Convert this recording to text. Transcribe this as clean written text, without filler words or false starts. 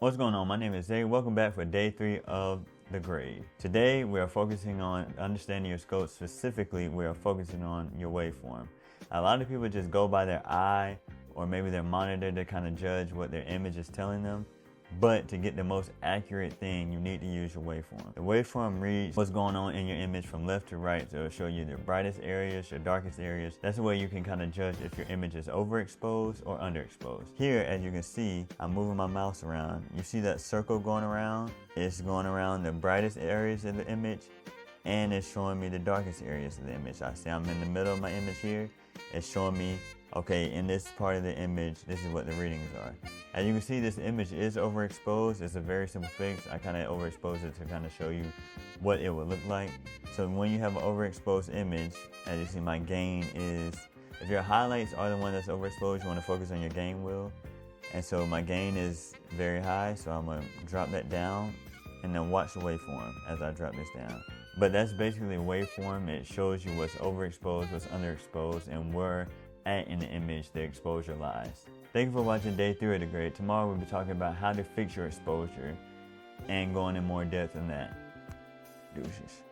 What's going on? My name is Zay. Welcome back for day 3 of the grade. Today we are focusing on understanding your scope. Specifically, we are focusing on your waveform. A lot of people just go by their eye or maybe their monitor to kind of judge what their image is telling them. But to get the most accurate thing, you need to use your waveform. The waveform reads what's going on in your image from left to right. So it'll show you the brightest areas, your darkest areas. That's the way you can kind of judge if your image is overexposed or underexposed. Here, as you can see, I'm moving my mouse around. You see that circle going around? It's going around the brightest areas of the image, and it's showing me the darkest areas of the image. I see I'm in the middle of my image here. It's showing me, okay, in this part of the image, this is what the readings are. As you can see, this image is overexposed. It's a very simple fix. I kind of overexposed it to kind of show you what it would look like. So when you have an overexposed image, as you see, my gain is, if your highlights are the one that's overexposed, you want to focus on your gain wheel. And so my gain is very high, so I'm going to drop that down and then watch the waveform as I drop this down. But that's basically a waveform. It shows you what's overexposed, what's underexposed, and where at in the image the exposure lies. Thank you for watching day 3 of the grade. Tomorrow we'll be talking about how to fix your exposure and going in more depth in that. Deuces.